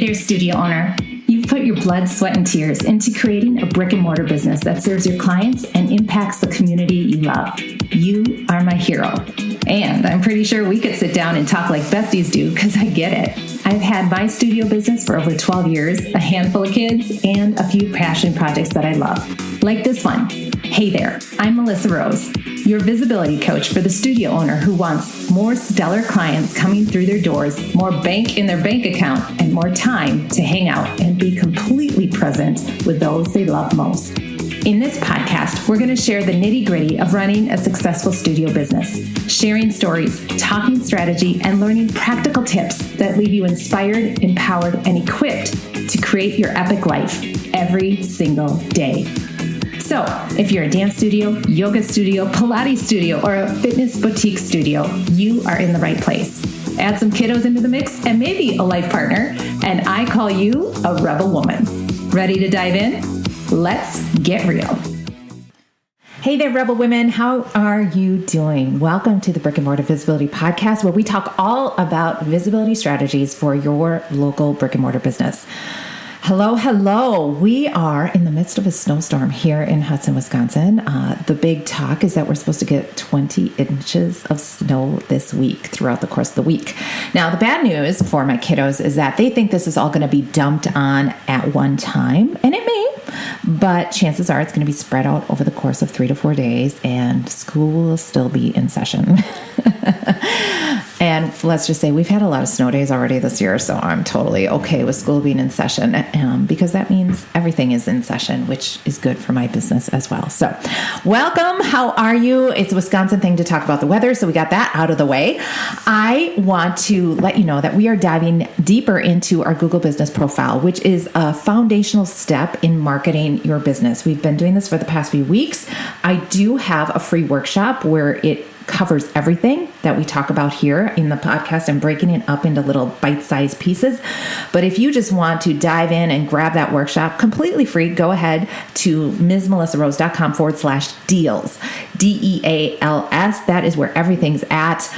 there, studio owner. You've put your blood, sweat, and tears into creating a brick and mortar business that serves your clients and impacts the community you love. You are my hero. And I'm pretty sure we could sit down and talk like besties do, because I get it. I've had my studio business for over 12 years, a handful of kids, and a few passion projects that I love. Like this one. Hey there, I'm Melissa Rose, your visibility coach for the studio owner who wants more stellar clients coming through their doors, more bank in their bank account, and more time to hang out and be completely present with those they love most. In this podcast, we're going to share the nitty-gritty of running a successful studio business, sharing stories, talking strategy, and learning practical tips that leave you inspired, empowered, and equipped to create your epic life every single day. So, if you're a dance studio, yoga studio, Pilates studio, or a fitness boutique studio, you are in the right place. Add some kiddos into the mix and maybe a life partner, and I call you a rebel woman. Ready to dive in? Let's get real. Hey there, Rebel Women. How are you doing? Welcome to the Brick and Mortar Visibility Podcast, where we talk all about visibility strategies for your local brick and mortar business. Hello. We are in the midst of a snowstorm here in Hudson, Wisconsin. The big talk is that we're supposed to get 20 inches of snow this week throughout the course of the week. Now, the bad news for my kiddos is that they think this is all going to be dumped on at one time, and it may, but chances are it's going to be spread out over the course of 3 to 4 days, and school will still be in session. And let's just say we've had a lot of snow days already this year, so I'm totally okay with school being in session because that means everything is in session, which is good for my business as well. So welcome. How are you? It's a Wisconsin thing to talk about the weather, so we got that out of the way. I want to let you know that we are diving deeper into our Google Business Profile, which is a foundational step in marketing your business. We've been doing this for the past few weeks. I do have a free workshop where it covers everything that we talk about here in the podcast and breaking it up into little bite-sized pieces. But if you just want to dive in and grab that workshop completely free, go ahead to msmelissarose.com/deals, DEALS. That is where everything's at.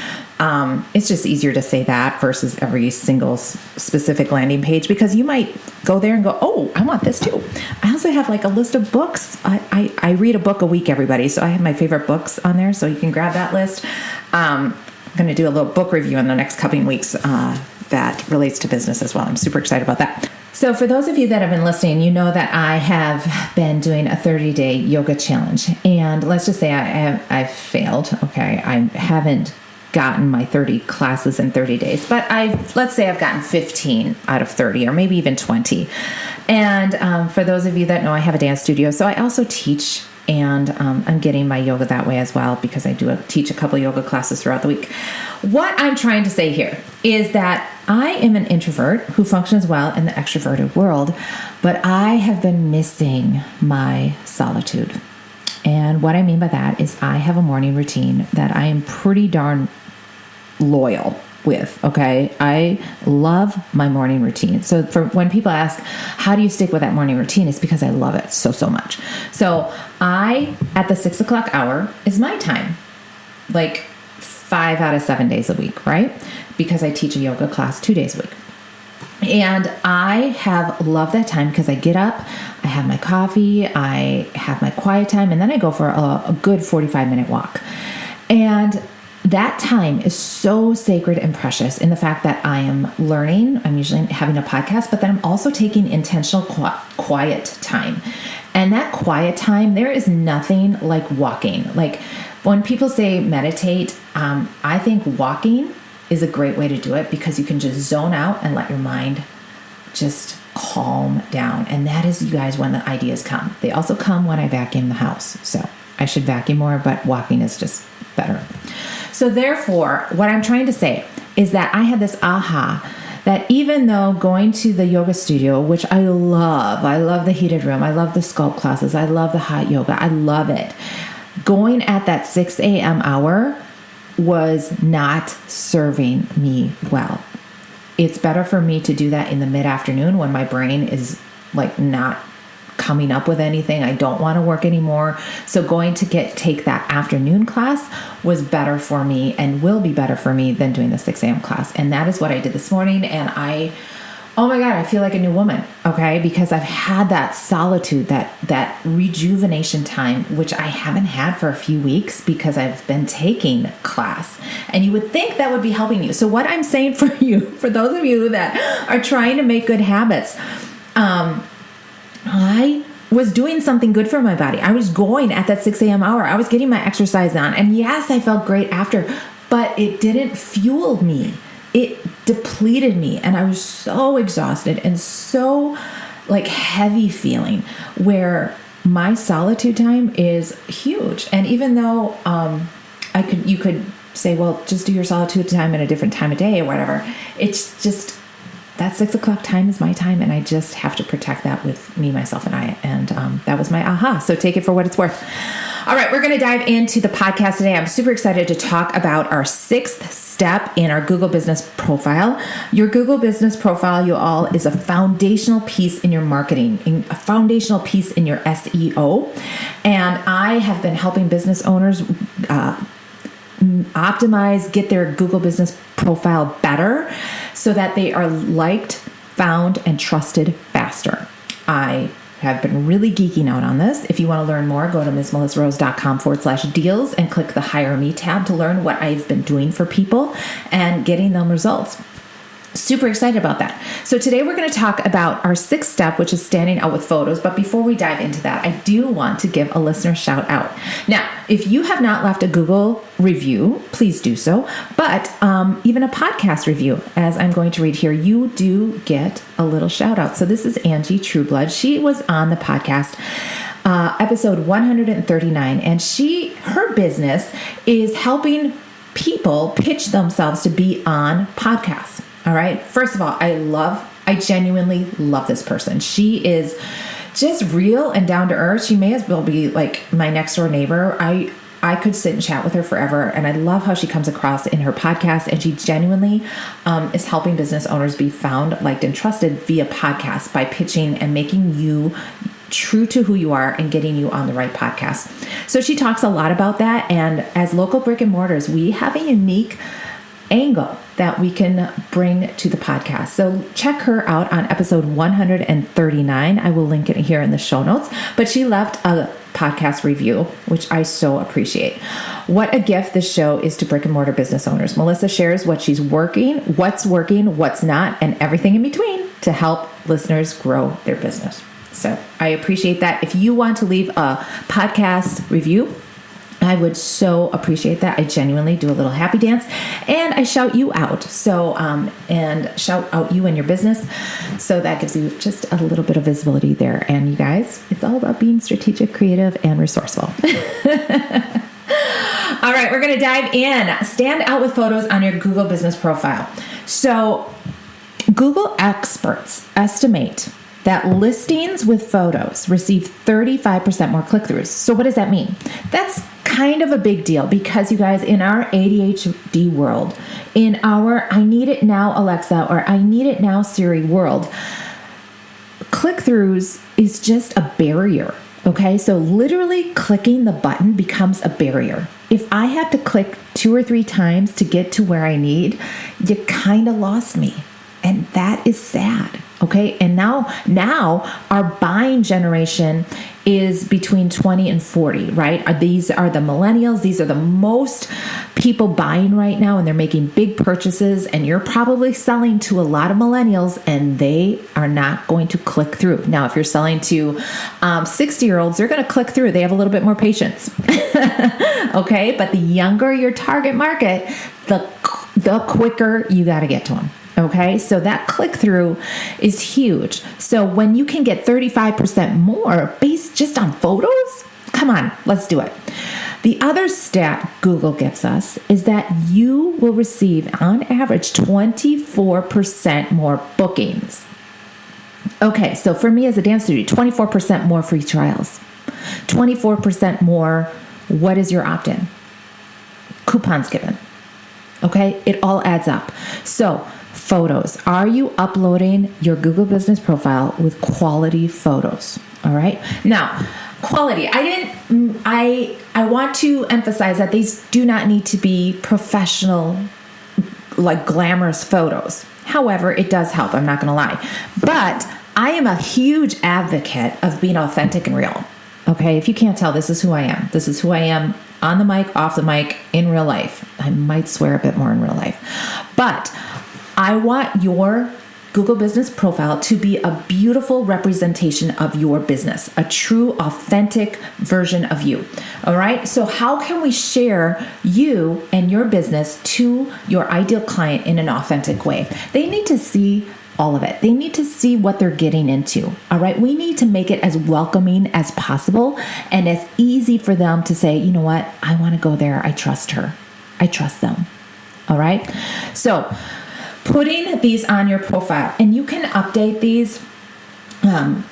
It's just easier to say that versus every single specific landing page, because you might go there and go, oh, I want this too. I also have like a list of books. I read a book a week, everybody. So I have my favorite books on there. So you can grab that list. I'm going to do a little book review in the next coming weeks that relates to business as well. I'm super excited about that. So for those of you that have been listening, you know that I have been doing a 30-day yoga challenge. And let's just say I've failed. Okay. I haven't gotten my 30 classes in 30 days, but let's say I've gotten 15 out of 30, or maybe even 20. And for those of you that know, I have a dance studio, so I also teach, and I'm getting my yoga that way as well, because I do teach a couple yoga classes throughout the week. What I'm trying to say here is that I am an introvert who functions well in the extroverted world, but I have been missing my solitude. And what I mean by that is I have a morning routine that I am pretty darn loyal with. Okay. I love my morning routine. So for when people ask, how do you stick with that morning routine? It's because I love it so much. So at the 6 o'clock hour is my time, like 5 out of 7 days a week, right? Because I teach a yoga class 2 days a week. And I have loved that time because I get up, I have my coffee, I have my quiet time, and then I go for a good 45-minute walk. And that time is so sacred and precious in the fact that I am learning. I'm usually having a podcast, but then I'm also taking intentional quiet time. And that quiet time, there is nothing like walking. Like when people say meditate, I think walking is a great way to do it, because you can just zone out and let your mind just calm down. And that is, you guys, when the ideas come. They also come when I vacuum the house. So I should vacuum more, but walking is just better. So therefore, what I'm trying to say is that I had this aha that even though going to the yoga studio, which I love the heated room, I love the sculpt classes, I love the hot yoga, I love it. Going at that 6 a.m. hour was not serving me well. It's better for me to do that in the mid-afternoon when my brain is like not coming up with anything. I don't want to work anymore. So going to take that afternoon class was better for me and will be better for me than doing the 6 a.m. class. And that is what I did this morning. And I oh my God, I feel like a new woman. Okay. Because I've had that solitude, that rejuvenation time, which I haven't had for a few weeks because I've been taking class, and you would think that would be helping you. So what I'm saying for you, for those of you that are trying to make good habits, I was doing something good for my body. I was going at that 6 a.m. hour. I was getting my exercise on. And yes, I felt great after, but it didn't fuel me. It depleted me. And I was so exhausted and so like heavy feeling, where my solitude time is huge. And even though you could say, well, just do your solitude time at a different time of day or whatever. It's just, that 6 o'clock time is my time, and I just have to protect that with me, myself, and I. And that was my aha. So take it for what it's worth. All right, we're going to dive into the podcast today. I'm super excited to talk about our 6th step in our Google Business Profile. Your Google Business Profile, you all, is a foundational piece in your marketing, a foundational piece in your SEO. And I have been helping business owners optimize, get their Google Business Profile better so that they are liked, found, and trusted faster. I have been really geeking out on this. If you want to learn more, go to msmelissarose.com/deals and click the Hire Me tab to learn what I've been doing for people and getting them results. Super excited about that. So today we're going to talk about our 6th step, which is standing out with photos. But before we dive into that, I do want to give a listener shout out. Now, if you have not left a Google review, please do so. But even a podcast review, as I'm going to read here, you do get a little shout out. So this is Angie Trueblood. She was on the podcast episode 139, and her business is helping people pitch themselves to be on podcasts. All right. First of all, I genuinely love this person. She is just real and down to earth. She may as well be like my next door neighbor. I could sit and chat with her forever. And I love how she comes across in her podcast. And she genuinely is helping business owners be found, liked, and trusted via podcasts by pitching and making you true to who you are and getting you on the right podcast. So she talks a lot about that. And as local brick and mortars, we have a unique angle that we can bring to the podcast. So check her out on episode 139. I will link it here in the show notes. But she left a podcast review, which I so appreciate. What a gift this show is to brick and mortar business owners. Melissa shares what she's working, what's not, and everything in between to help listeners grow their business. So I appreciate that. If you want to leave a podcast review, I would so appreciate that. I genuinely do a little happy dance and I shout you out. So, and shout out you and your business. So that gives you just a little bit of visibility there. And you guys, it's all about being strategic, creative, and resourceful. All right, we're going to dive in. Stand out with photos on your Google Business Profile. So Google experts estimate that listings with photos receive 35% more click-throughs. So what does that mean? That's kind of a big deal because, you guys, in our ADHD world, in our I need it now Alexa or I need it now Siri world, click-throughs is just a barrier. Okay, so literally clicking the button becomes a barrier. If I have to click 2 or 3 times to get to where I need, you kind of lost me. And that is sad. Okay. And now our buying generation is between 20 and 40, right? These are the millennials. These are the most people buying right now, and they're making big purchases. And you're probably selling to a lot of millennials, and they are not going to click through. Now, if you're selling to 60-year-olds, they're going to click through. They have a little bit more patience. Okay. But the younger your target market, the quicker you got to get to them. Okay, so that click-through is huge. So when you can get 35% more based just on photos, come on, let's do it. The other stat Google gives us is that you will receive, on average, 24% more bookings. Okay, so for me as a dance studio, 24% more free trials, 24% more, what is your opt-in? Coupons given. Okay, it all adds up. So photos. Are you uploading your Google Business Profile with quality photos? All right. Now, quality. I want to emphasize that these do not need to be professional, like glamorous photos. However, it does help. I'm not going to lie. But I am a huge advocate of being authentic and real. Okay, if you can't tell, this is who I am. This is who I am on the mic, off the mic, in real life. I might swear a bit more in real life. But I want your Google Business Profile to be a beautiful representation of your business, a true, authentic version of you. All right, so how can we share you and your business to your ideal client in an authentic way? They need to see all of it. They need to see what they're getting into. All right. We need to make it as welcoming as possible and as easy for them to say, you know what? I want to go there. I trust her. I trust them. All right. So putting these on your profile, and you can update these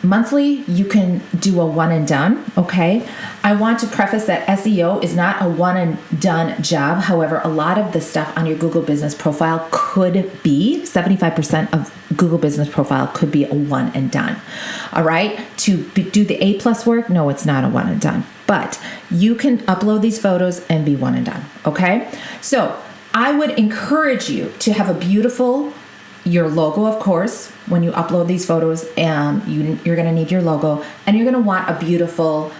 monthly. You can do a one and done. Okay. I want to preface that SEO is not a one and done job. However, a lot of the stuff on your Google Business Profile could be 75% of Google Business Profile could be a one and done. All right. Do the A+ work. No, it's not a one and done, but you can upload these photos and be one and done. Okay. So I would encourage you to have a beautiful, your logo, of course, when you upload these photos, you're going to need your logo, and you're going to want a beautiful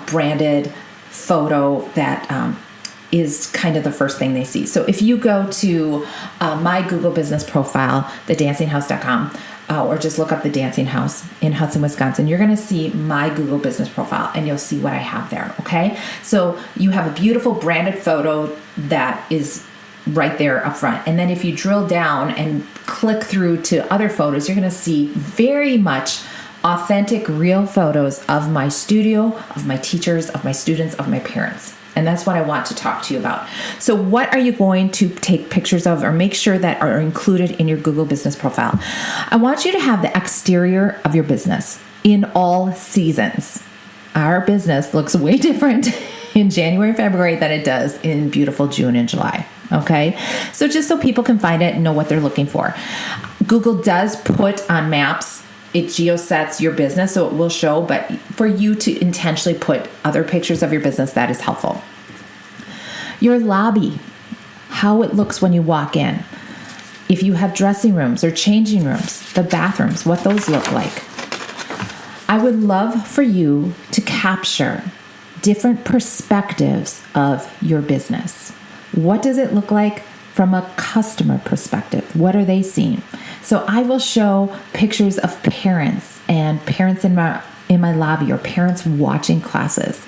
branded photo that is kind of the first thing they see. So if you go to my Google Business Profile, thedancinghouse.com, or just look up The Dancing House in Hudson, Wisconsin, you're going to see my Google Business Profile, and you'll see what I have there. Okay. So you have a beautiful branded photo that is right there up front. And then if you drill down and click through to other photos, you're going to see very much authentic, real photos of my studio, of my teachers, of my students, of my parents. And that's what I want to talk to you about. So what are you going to take pictures of or make sure that are included in your Google Business Profile? I want you to have the exterior of your business in all seasons. Our business looks way different in January, February than it does in beautiful June and July. Okay. So just so people can find it and know what they're looking for. Google does put on maps, it geosets your business, so it will show, but for you to intentionally put other pictures of your business, that is helpful. Your lobby, how it looks when you walk in. If you have dressing rooms or changing rooms, the bathrooms, what those look like. I would love for you to capture different perspectives of your business. What does it look like from a customer perspective? What are they seeing? So I will show pictures of parents and parents in my lobby or parents watching classes.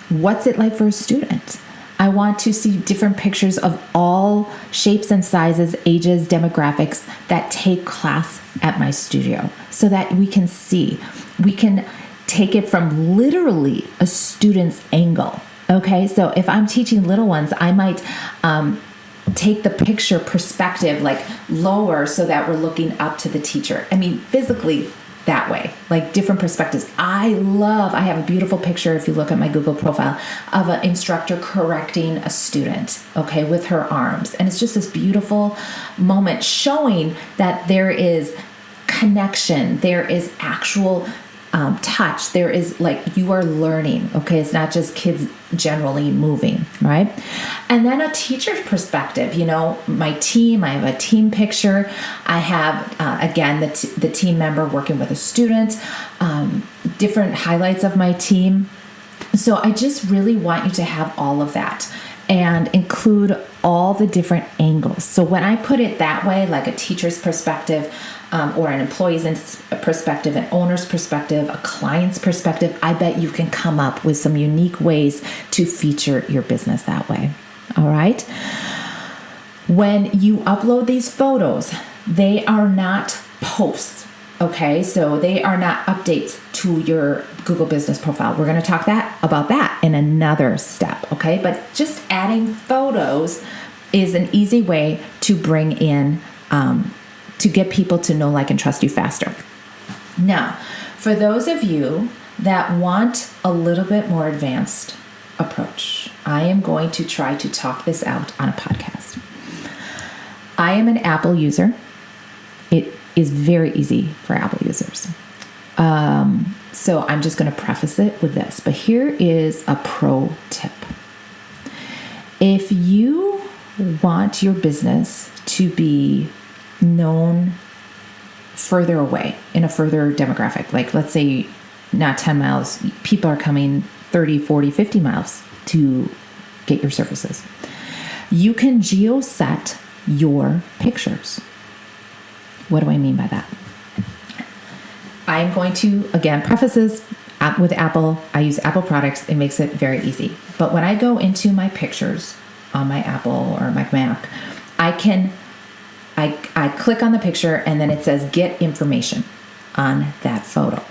What's it like for a student? I want to see different pictures of all shapes and sizes, ages, demographics that take class at my studio so that we can see. We can take it from literally a student's angle. Okay, so if I'm teaching little ones, I might take the picture perspective like lower so that we're looking up to the teacher. I mean, physically that way, like different perspectives. I have a beautiful picture, if you look at my Google profile, of an instructor correcting a student, okay, with her arms. And it's just this beautiful moment showing that there is connection, there is actual touch. There is like, you are learning, okay? It's not just kids generally moving, right? And then a teacher's perspective, my team, I have a team picture. I have, again, the team member working with a student, different highlights of my team. So I just really want you to have all of that and include all the different angles. So when I put it that way, like a teacher's perspective, or an employee's perspective, an owner's perspective, a client's perspective, I bet you can come up with some unique ways to feature your business that way. All right. When you upload these photos, they are not posts. Okay. So they are not updates to your Google Business Profile. We're going to talk about that in another step. Okay. But just adding photos is an easy way to bring in, to get people to know, like, and trust you faster. Now, for those of you that want a little bit more advanced approach, I am going to try to talk this out on a podcast. I am an Apple user. It is very easy for Apple users. So I'm just going to preface it with this, but here is a pro tip. If you want your business to be known further away in a further demographic. Like let's say not 10 miles, people are coming 30, 40, 50 miles to get your services. You can geo-set your pictures. What do I mean by that? I'm going to, again, preface this with Apple. I use Apple products. It makes it very easy. But when I go into my pictures on my Apple or my Mac, I click on the picture and then it says get information on that photo.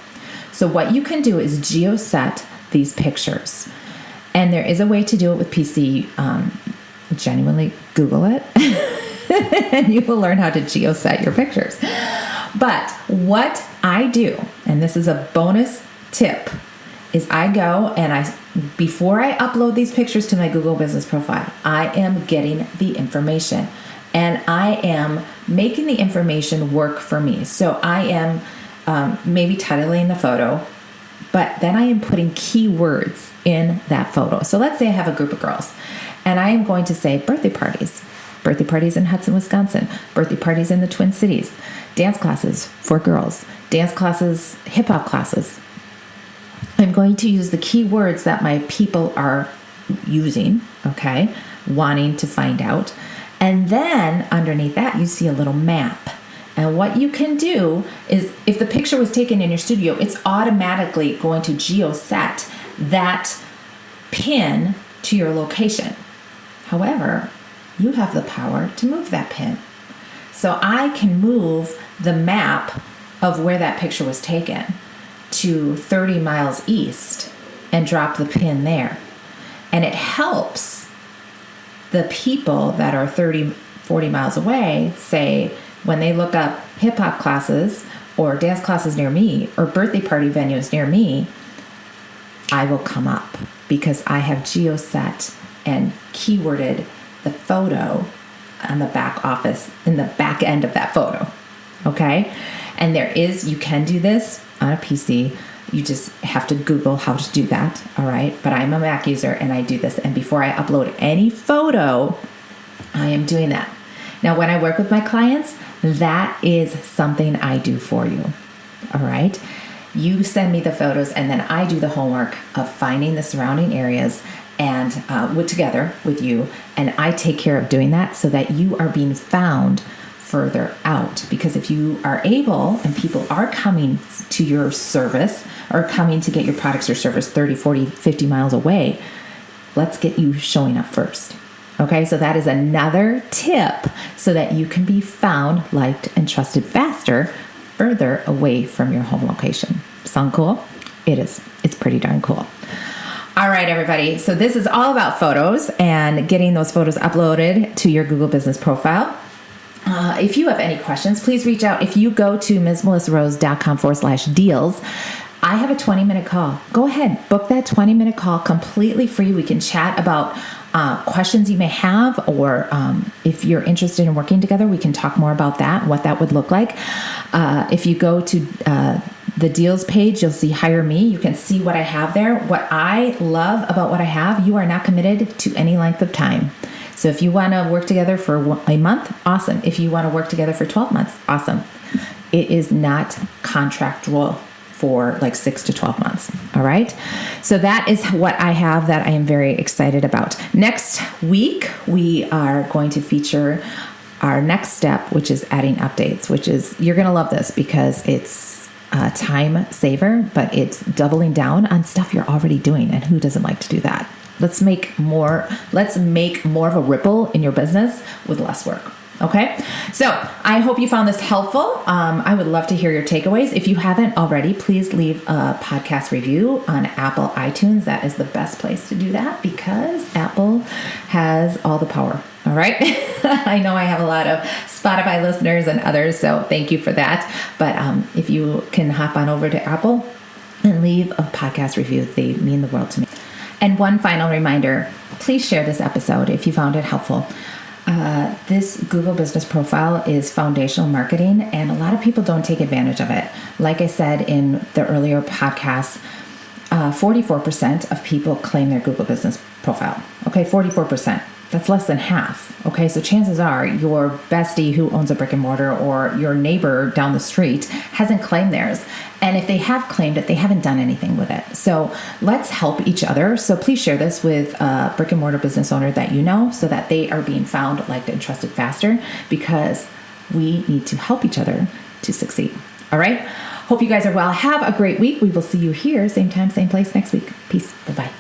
So what you can do is geo-set these pictures. And there is a way to do it with PC. Genuinely Google it and you will learn how to geo-set your pictures. But what I do, and this is a bonus tip, is I go and before I upload these pictures to my Google Business Profile, I am getting the information and I am making the information work for me. So I am maybe titling the photo, but then I am putting keywords in that photo. So let's say I have a group of girls and I am going to say birthday parties in Hudson, Wisconsin, birthday parties in the Twin Cities, dance classes for girls, dance classes, hip hop classes. I'm going to use the keywords that my people are using, okay, wanting to find out. And then underneath that, you see a little map. And what you can do is if the picture was taken in your studio, it's automatically going to geo-set that pin to your location. However, you have the power to move that pin. So I can move the map of where that picture was taken to 30 miles east and drop the pin there. And it helps the people that are 30, 40 miles away, say, when they look up hip hop classes or dance classes near me or birthday party venues near me, I will come up because I have geo-set and keyworded the photo on the back office in the back end of that photo. Okay. And you can do this on a PC. You just have to Google how to do that. All right. But I'm a Mac user and I do this. And before I upload any photo, I am doing that. Now, when I work with my clients, that is something I do for you. All right. You send me the photos and then I do the homework of finding the surrounding areas and together with you. And I take care of doing that so that you are being found further out. Because if you are able and people are coming to your service or coming to get your products or service 30, 40, 50 miles away, let's get you showing up first. Okay, so that is another tip so that you can be found, liked, and trusted faster further away from your home location. Sound cool? It is. It's pretty darn cool. All right, everybody. So this is all about photos and getting those photos uploaded to your Google Business Profile. If you have any questions, please reach out. If you go to msmelisarose.com/deals, I have a 20-minute call. Go ahead, book that 20-minute call completely free. We can chat about questions you may have, or if you're interested in working together, we can talk more about that, what that would look like. If you go to the deals page, you'll see hire me. You can see what I have there. What I love about what I have, you are not committed to any length of time. So if you want to work together for a month, awesome. If you want to work together for 12 months, awesome. It is not contractual for like 6 to 12 months. All right. So that is what I have that I am very excited about. Next week, we are going to feature our next step, which is adding updates, which is, you're going to love this because it's a time saver, but it's doubling down on stuff you're already doing. And who doesn't like to do that? Let's make more of a ripple in your business with less work. Okay. So I hope you found this helpful. I would love to hear your takeaways. If you haven't already, please leave a podcast review on Apple iTunes. That is the best place to do that because Apple has all the power. All right. I know I have a lot of Spotify listeners and others, so thank you for that. But if you can hop on over to Apple and leave a podcast review, they mean the world to me. And one final reminder, please share this episode if you found it helpful. This Google Business Profile is foundational marketing, and a lot of people don't take advantage of it. Like I said in the earlier podcast, 44% of people claim their Google Business Profile. Okay, 44%. That's less than half. Okay, so chances are your bestie who owns a brick and mortar or your neighbor down the street hasn't claimed theirs. And if they have claimed it, they haven't done anything with it. So let's help each other. So please share this with a brick and mortar business owner that you know so that they are being found, liked, and trusted faster, because we need to help each other to succeed. All right. Hope you guys are well. Have a great week. We will see you here, same time, same place next week. Peace. Bye-bye.